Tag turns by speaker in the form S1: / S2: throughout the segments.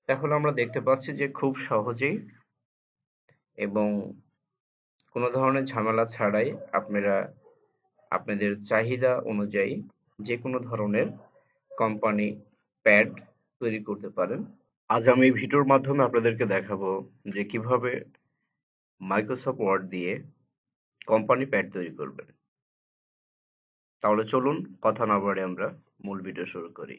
S1: তাহলে আমরা দেখতে পাচ্ছি যে খুব সহজেই এবং কোনো ধরনের ঝামেলা ছাড়াই আপনারা আপনাদের চাহিদা অনুযায়ী যে কোনো ধরনের কোম্পানি প্যাড তৈরি করতে পারেন। আজ আমি এই ভিডিওর মাধ্যমে আপনাদেরকে দেখাবো যে কিভাবে মাইক্রোসফট ওয়ার্ড দিয়ে কোম্পানি প্যাড তৈরি করবেন। তাহলে চলুন কথা না বাড়িয়ে আমরা মূল ভিডিও শুরু করি।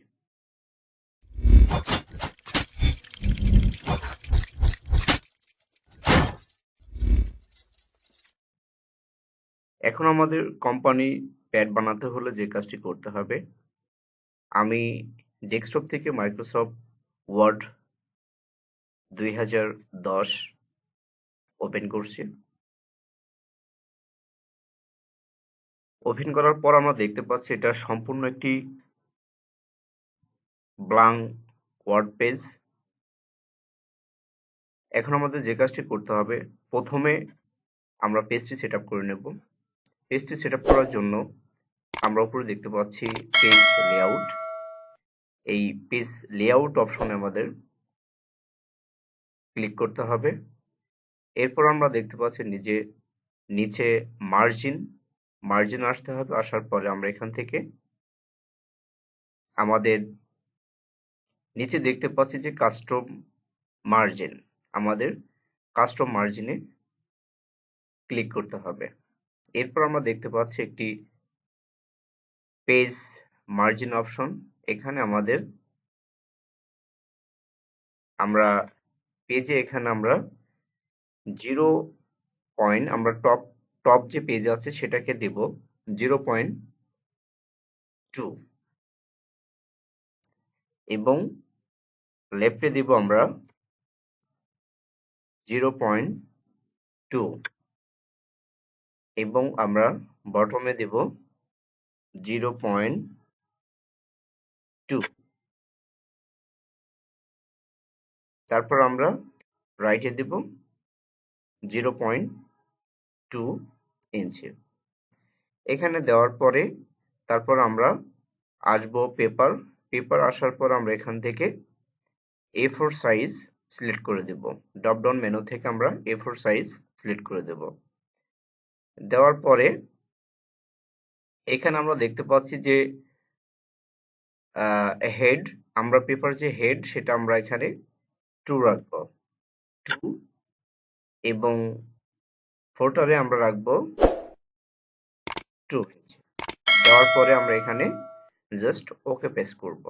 S1: এখন আমাদের কোম্পানি প্যাড বানাতে হলে যে কাজটি করতে হবে, আমি ডেস্কটপ থেকে মাইক্রোসফট ওয়ার্ড 2010 ওপেন করছি। ওপেন করার পর আমরা দেখতে পাচ্ছি এটা সম্পূর্ণ একটি ব্ল্যাঙ্ক ওয়ার্ড পেজ। এখন আমাদের যে কাজটি করতে হবে, প্রথমে আমরা পেজটি সেট আপ করে নেব। পেজটি সেট আপ করার জন্য আমরা উপরে দেখতে পাচ্ছি পেজ লেআউট। এই পেজ লেআউট অপশনে আমাদের ক্লিক করতে হবে। এরপর আমরা দেখতে পাচ্ছি নিচে মার্জিন আসতে হবে। আসার পরে আমরা এখান থেকে আমাদের নিচে দেখতে পাচ্ছি যে কাস্টম মার্জিন, আমাদের কাস্টম মার্জিনে ক্লিক করতে হবে। এরপর আমরা দেখতে পাচ্ছি একটি পেজ মার্জিন অপশন। এখানে আমরা পেজে আমরা 0 আমরা টপ যে পেজ আছে সেটাকে দেব 0.2 এবং লেফটে দিব আমরা 0.2 এবং আমরা বটমে দেব 0.2। তারপর আমরা রাইটে দেব 0.2 ইঞ্চি। এখানে দেওয়ার পরে তারপর আমরা আসবো পেপার আসার পর আমরা এখান থেকে A4 সাইজ সিলেক্ট করে দেব। ড্রপ ডাউন মেনু থেকে আমরা A4 সাইজ সিলেক্ট করে দেব। দেওয়ার পরে এখানে আমরা দেখতে পাচ্ছি যে হেড, আমরা পেপার যে হেড সেটা আমরা এখানে 2 রাখবো, 2 এবং ফোটারে আমরা রাখবো 2 ইঞ্চি। দেওয়ার পরে আমরা এখানে জাস্ট ওকে প্রেস করব।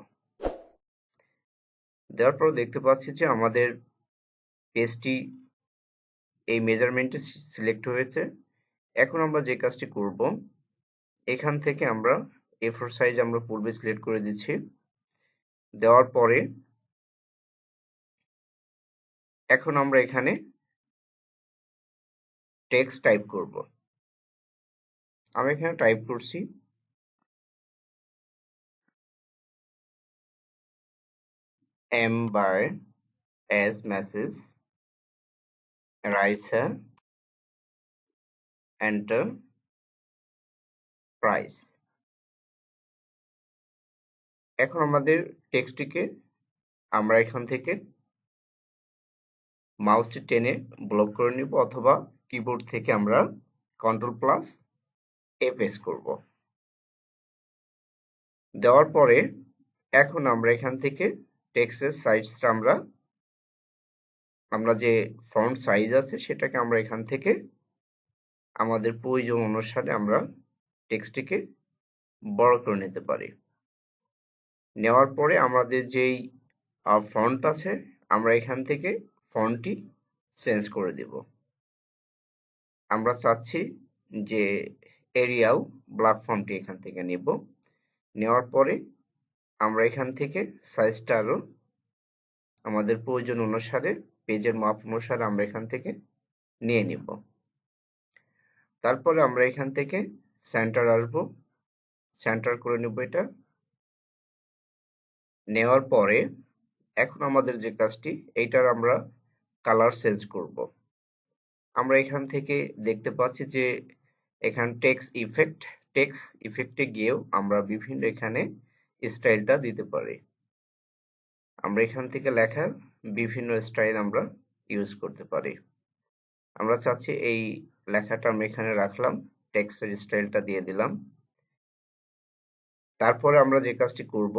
S1: দেওয়ার পর দেখতে পাচ্ছি যে আমাদের পেজটি এই মেজারমেন্টে সিলেক্ট হয়েছে। এখন আমরা যে কাজটি করব, এখান থেকে আমরা A4 সাইজ আমরা পূর্বে সিলেক্ট করে দিচ্ছি। দেওয়ার পরে এখন আমরা এখানে টেক্সট টাইপ করব। আমি এখানে টাইপ করছি M by S message Raisa enter price. এখন আমাদের টেক্সটটিকে আমরা এখান থেকে মাউসটি টেনে ব্লক করে নিব, অথবা কিবোর্ড থেকে আমরা Ctrl+A প্রেস করব। দেওয়ার পরে এখন আমরা এখান থেকে টেক্সটের সাইজটা আমরা যে ফন্ট সাইজ আছে সেটাকে আমরা এখান থেকে আমাদের প্রয়োজন অনুসারে আমরা টেক্সটটিকে বড় করে নিতে পারি। নেওয়ার পরে আমাদের যেই ফন্ট আছে আমরা এখান থেকে ফন্টটি চেঞ্জ করে দেব। আমরা চাচ্ছি যে এরিয়াল ব্ল্যাক ফন্টটি এখান থেকে নেব। নেওয়ার পরে আমরা এখান থেকে সাইজটা আরো আমাদের প্রয়োজন অনুসারে, পেজের মাপ অনুসারে আমরা এখান থেকে নিয়ে নিব। তারপরে আমরা এখান থেকে সেন্টার আসবো, সেন্টার করে নেব এটা। নেওয়ার পরে এখন আমাদের যে কাজটি, এইটার আমরা কালার চেঞ্জ করব। আমরা এখান থেকে দেখতে পাচ্ছি যে এখানে টেক্সট ইফেক্টে গিয়েও আমরা বিভিন্ন এখানে স্টাইলটা দিতে পারি। আমরা এখান থেকে লেখার বিভিন্ন স্টাইল আমরা ইউজ করতে পারি। আমরা চাচ্ছি এই লেখাটা আমরা এখানে রাখলাম, টেক্সটের স্টাইলটা দিয়ে দিলাম। তারপরে আমরা যে কাজটি করব,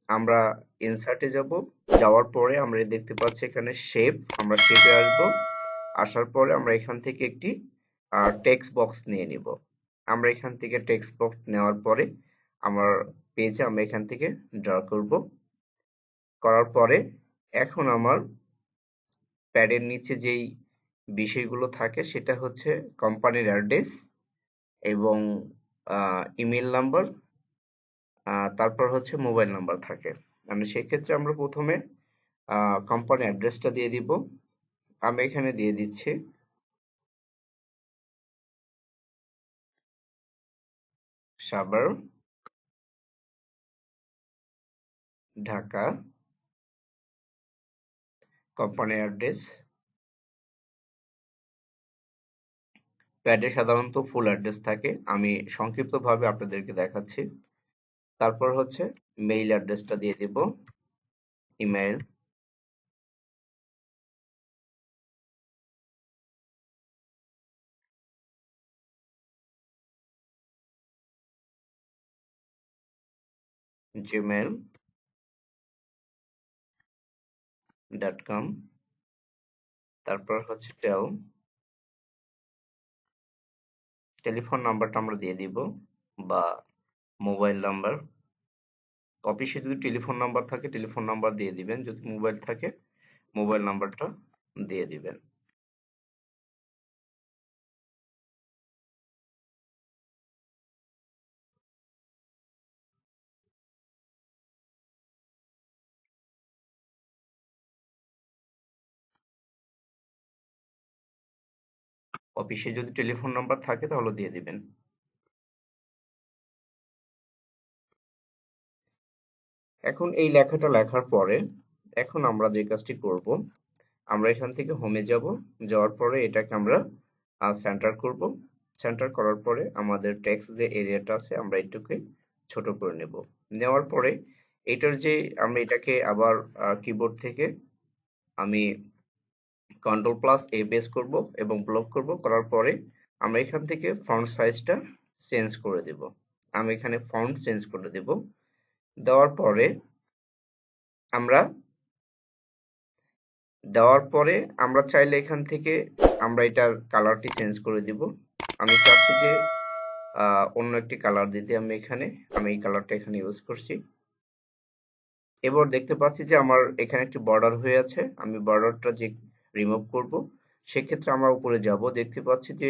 S1: আমরা ইনসার্টে যাব। যাওয়ার পরে আমরা দেখতে পাচ্ছি এখানে শেপ, আমরা শেপে আসব। আসার পরে আমরা এখান থেকে একটি টেক্সট বক্স নিয়ে নিব। আমরা এখান থেকে টেক্সট বক্স নেওয়ার পরে আমার পেজে আমরা এখান থেকে ড্র করব। করার পরে এখন আমার প্যাডের নিচে যেই বিষয়গুলো থাকে সেটা হচ্ছে কোম্পানির অ্যাড্রেস এবং ইমেল নাম্বার, তারপর হচ্ছে মোবাইল নাম্বার থাকে। মানে সেক্ষেত্রে আমরা প্রথমে কোম্পানি অ্যাড্রেসটা দিয়ে দিব। আমি এখানে দিয়ে দিচ্ছি সাভার, ঢাকা। কোম্পানি অ্যাড্রেস, প্যাডে সাধারণত ফুল অ্যাড্রেস থাকে, আমি সংক্ষিপ্তভাবে আপনাদেরকে দেখাচ্ছি। তারপর হচ্ছে মেইল অ্যাড্রেসটা দিয়ে দিব, ইমেল। gmail.com। তারপর হচ্ছে টেলিফোন নাম্বারটা আমরা দিয়ে দিব বা মোবাইল নাম্বার। অফিসে যদি টেলিফোন নাম্বার থাকে টেলিফোন নাম্বার দিয়ে দিবেন, যদি মোবাইল থাকে মোবাইল নাম্বারটা দিয়ে দিবেন। অফিসে যদি টেলিফোন নাম্বার থাকে তাহলে দিয়ে দিবেন। এখন এই লেখাটা লেখার পরে এখন আমরা যে কাজটি করব, আমরা এখান থেকে হোমে যাব। যাওয়ার পরে এটাকে আমরা সেন্টার করব। সেন্টার করার পরে আমাদের টেক্সট যে এরিয়াটা আছে আমরা এটুকুকে ছোট করে নেব। নেওয়ার পরে এটার যে আমরা এটাকে আবার কিবোর্ড থেকে আমি Ctrl+A প্রেস করব এবং ব্লক করব। করার পরে আমরা এখান থেকে ফন্ট সাইজটা চেঞ্জ করে দেব। আমি এখানে ফন্ট চেঞ্জ করে দেব। দেওয়ার পরে আমরা আমরা চাইলে এখান থেকে আমরা এটার কালারটি চেঞ্জ করে দিব। আমি চাচ্ছি যে অন্য একটি কালার দিতে, আমি এই কালারটা এখানে ইউজ করছি। এবার দেখতে পাচ্ছি যে আমার এখানে একটি বর্ডার হয়ে আছে, আমি বর্ডারটা যে রিমুভ করব। সেক্ষেত্রে আমরা উপরে যাব, দেখতে পাচ্ছি যে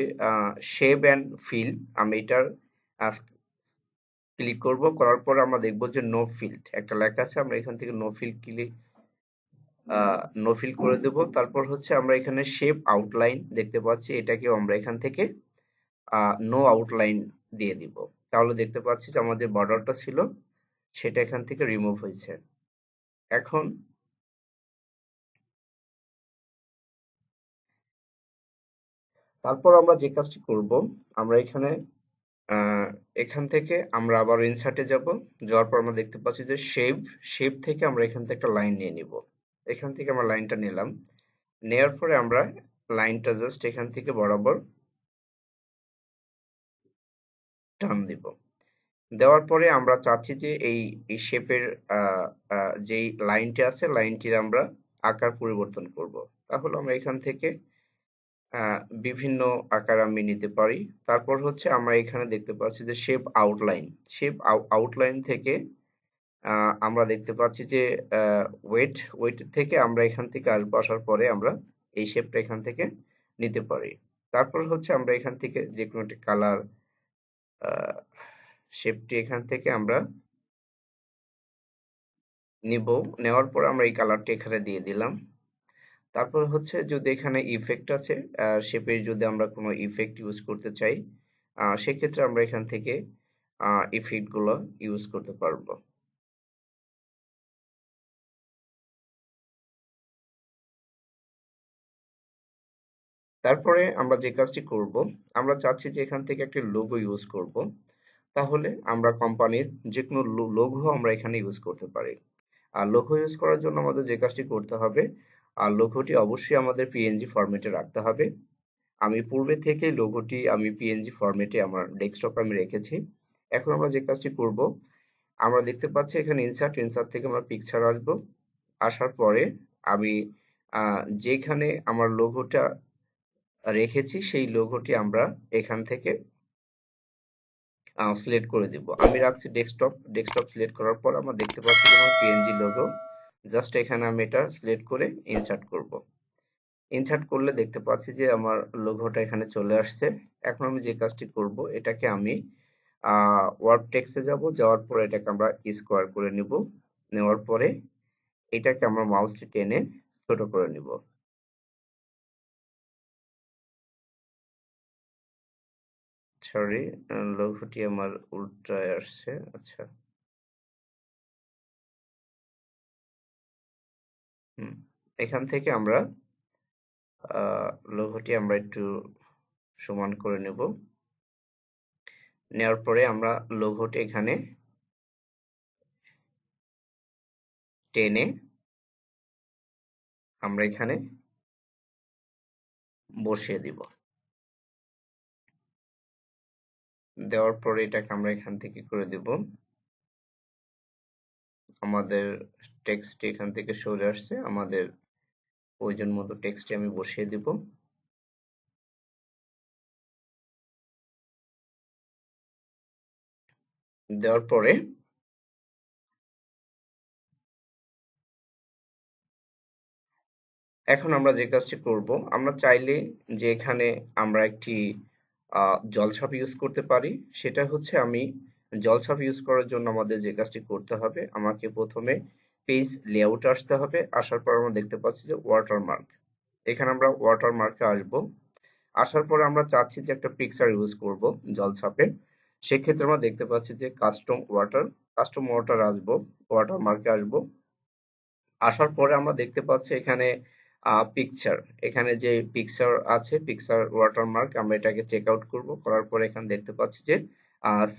S1: শেপ অ্যান্ড ফিল, আমি এটার ক্লিক করব। করার পর আমরা দেখব যে নো ফিল্ড একটা লেখা আছে, আমরা এখান থেকে নো ফিল করে দেব। তারপর হচ্ছে আমরা এখানে শেপ আউটলাইন দেখতে পাচ্ছি, এটাকেও আমরা এখান থেকে নো আউটলাইন দিয়ে দিব। তাহলে দেখতে পাচ্ছি যে আমাদের বর্ডারটা ছিল সেটা এখান থেকে রিমুভ হয়েছে। এখন তারপর আমরা যে কাজটি করব, আমরা এখান থেকে আমরা আবার ইনসার্টে যাব। যাওয়ার পর আমরা দেখতে পাচ্ছি যে শেপ থেকে আমরা এখান থেকে একটা লাইন নিয়ে নিব। এখান থেকে আমরা লাইনটা নিলাম। নেয়ার পরে আমরা লাইনটা জাস্ট এখান থেকে বরাবর টান দিব। দেওয়ার পরে আমরা চাচ্ছি যে এই শেপের যেই লাইনটি আছে লাইনটির আমরা আকার পরিবর্তন করব। তাহলে আমরা এখান থেকে বিভিন্ন আকার আমি নিতে পারি। তারপর হচ্ছে আমরা এখানে দেখতে পাচ্ছি যে শেপ আউটলাইন থেকে আমরা দেখতে পাচ্ছি যে ওয়েট থেকে আমরা এখান থেকে আসবো। আসার পরে আমরা এই শেপটা এখান থেকে নিতে পারি। তারপর হচ্ছে আমরা এখান থেকে যে কোনো একটা কালার শেপটি এখান থেকে আমরা নিব। নেওয়ার পর আমরা এই কালারটি এখানে দিয়ে দিলাম। তারপর হচ্ছে যদি এখানে ইফেক্ট আছে, শেপে যদি আমরা কোনো ইফেক্ট ইউজ করতে চাই, সেক্ষেত্রে আমরা এখান থেকে ইফেক্ট গুলো ইউজ করতে পারবো। তারপরে আমরা যে কাজটি করব, আমরা চাচ্ছি যে এখান থেকে একটি লোগো ইউজ করব। তাহলে আমরা কোম্পানির যে কোনো লোগো আমরা এখানে ইউজ করতে পারি। আর লোগো ইউজ করার জন্য আমাদের যে কাজটি করতে হবে, আর লোগোটি অবশ্যই আমাদের পিএনজি ফরম্যাটে রাখতে হবে। আমি পূর্বে থেকেই লোগোটি আমি পিএনজি ফরম্যাটে আমার ডেস্কটপে আমি রেখেছি। এখন আমরা যে কাজটি করব, আমরা দেখতে পাচ্ছি এখানে ইনসার্ট থেকে আমরা পিকচার আসবো। আসার পরে আমি যেখানে আমার লোগোটা রেখেছি সেই লোগোটি আমরা এখান থেকে সিলেক্ট করে দিব। আমি রাখছি ডেস্কটপ সিলেক্ট করার পর আমরা দেখতে পাচ্ছি যে আমার পিএনজি লোগো। জাস্ট এখানে আমি এটা সিলেক্ট করে ইনসার্ট করব। ইনসার্ট করলে দেখতে পাচ্ছি যে আমার লোগোটা এখানে চলে আসছে। এখন আমি যে কাজটি করব, এটাকে আমি ওয়ার্ড টেক্সটে যাব, যাওয়ার পরে এটাকে আমরা স্কোয়ার করে নিব। নেওয়ার পরে এটাকে আমরা মাউসটি টেনে ছোট করে নিব। সরি, লোগোটি আমার উল্টায় আসছে। আচ্ছা, এখান থেকে আমরা লোগোটি আমরা একটু সমান করে নেব। নেওয়ার পরে আমরা লোগোটি এখানে টেনে আমরা এখানে বসিয়ে দিব। দেওয়ার পরে এটাকে আমরা এখান থেকে করে দেব। আমাদের টেক্সট এখান থেকে সরে আসছে। আমাদের প্রয়োজন মতো টেক্সটটি আমি বসিয়ে দিব। দেওয়ার পরে এখন আমরা যে কাজটি করব, আমরা চাইলে যে এখানে আমরা একটি জলছাপ ইউজ করতে পারি। সেটা হচ্ছে, আমি জলছাপ ইউজ করার জন্য আমাদের যে কাজটি করতে হবে, আমাকে প্রথমে পেজ লেআউট আসতে হবে। আসার পর আমরা দেখতে পাচ্ছি যে ওয়াটারমার্ক, এখানে আমরা ওয়াটারমার্কে আসব। আসার পরে আমরা চাচ্ছি যে একটা পিকচার ইউজ করব জলছাপে। সেক্ষেত্রে আমরা দেখতে পাচ্ছি যে কাস্টম ওয়াটার আসবো, ওয়াটারমার্কে আসবো। আসার পরে আমরা দেখতে পাচ্ছি এখানে পিকচার, এখানে যে পিকচার আছে, পিকচার ওয়াটারমার্ক, আমরা এটাকে চেক আউট করবো। করার পরে এখানে দেখতে পাচ্ছি যে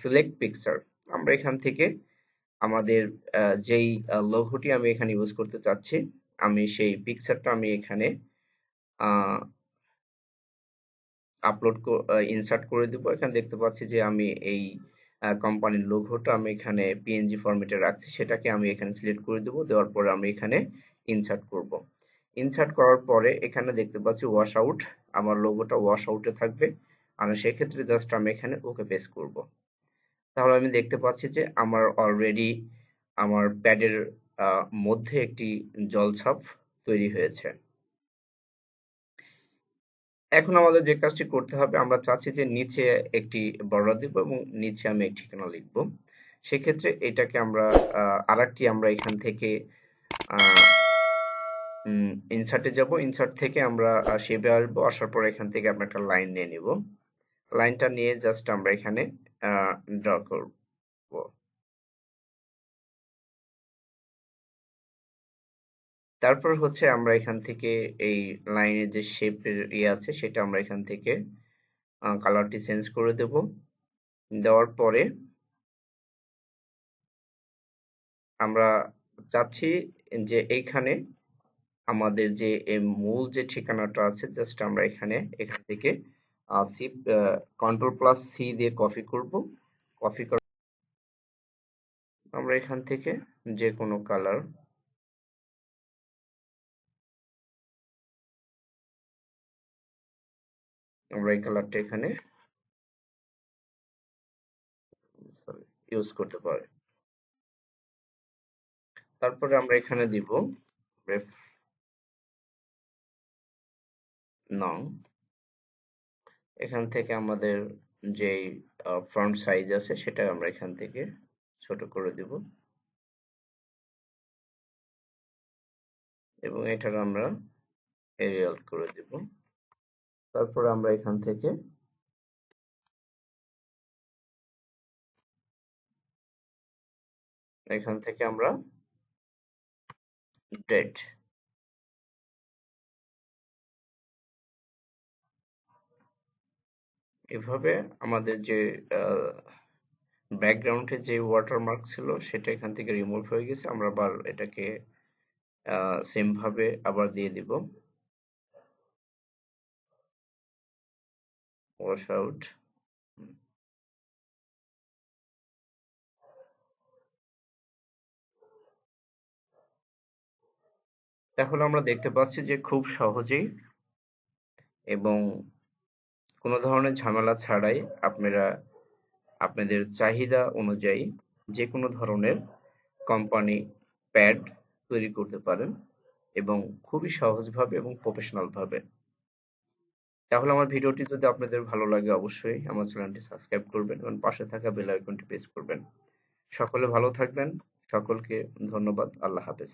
S1: সিলেক্ট পিকচার। আমরা এখান থেকে আমাদের যেই লোগোটি আমি এখানে ইউজ করতে চাচ্ছি, আমি সেই পিকচারটা আমি এখানে আপলোড ইনসার্ট করে দিব। এখানে দেখতে পাচ্ছি যে আমি এই কোম্পানির লোগোটা আমি এখানে পিএনজি ফরম্যাটে রাখছি, সেটাকে আমি এখানে সিলেক্ট করে দেব। দেওয়ার পরে আমি এখানে ইনসার্ট করব। ইনসার্ট করার পরে এখানে দেখতে পাচ্ছি ওয়াশ আউট, আমার লোগোটা ওয়াশ আউটে থাকবে। আমি সেক্ষেত্রে জাস্ট আমি এখানে ওকে পেস্ট করব। তাহলে আমি দেখতে পাচ্ছি যে আমার অলরেডি আমার প্যাডের মধ্যে একটি জলছাপ তৈরি হয়েছে। এখন আমাদের যে কাজটি করতে হবে, আমরা চাচ্ছি যে নিচে একটি বর্ডার দিব এবং নিচে আমি একটি ঠিকানা লিখব। সেক্ষেত্রে এটাকে আমরা আরেকটি আমরা এখান থেকে ইনসার্টে যাব। ইনসার্ট থেকে আমরা শেপে আসবো। আসার পর এখান থেকে আমরা একটা লাইন নিয়ে নিব। লাইনটা নিয়ে জাস্ট আমরা এখানে ড্র করব। তারপর হচ্ছে আমরা এখান থেকে এই লাইনের যে শেপের আছে, সেটা আমরা এখান থেকে কালারটি চেঞ্জ করে দেব। দেওয়ার পরে আমরা চাচ্ছি যে এইখানে আমাদের যে মূল যে ঠিকানাটা আছে, জাস্ট আমরা এখান থেকে কন্ট্রোল+সি দিয়ে কপি করব। কপি করে আমরা এখান থেকে যে কোনো কালার, আমরা এই কালারটা এখানে ইউজ করতে পারি। তারপরে আমরা এখানে দিব রেফ নং। এখান থেকে আমাদের যেই ফ্রন্ট সাইজ আছে, সেটা আমরা এখান থেকে ছোট করে দিব এবং এটার আমরা এরিয়াল করে দিব। তারপরে আমরা এখান থেকে আমরা ডেট, এভাবে আমাদের যে ব্যাকগ্রাউন্ডে যে ওয়াটারমার্ক ছিল সেটা এখান থেকে রিমুভ হয়ে গেছে। আমরা আবার এটাকে সেম ভাবে আবার দিয়ে দিব ওয়াশ আউট। তাহলে আমরা দেখতে পাচ্ছি যে খুব সহজেই এবং কোনো ধরনের ঝামেলা ছাড়াই আপনারা আপনাদের চাহিদা অনুযায়ী যে কোনো ধরনের কোম্পানি প্যাড তৈরি করতে পারেন এবং খুবই সহজভাবে এবং প্রফেশনাল ভাবে। তাহলে আমার ভিডিওটি যদি আপনাদের ভালো লাগে অবশ্যই আমার চ্যানেলটি সাবস্ক্রাইব করবেন এবং পাশে থাকা বেল আইকনটি প্রেস করবেন। সকলে ভালো থাকবেন। সকলকে ধন্যবাদ। আল্লাহ হাফেজ।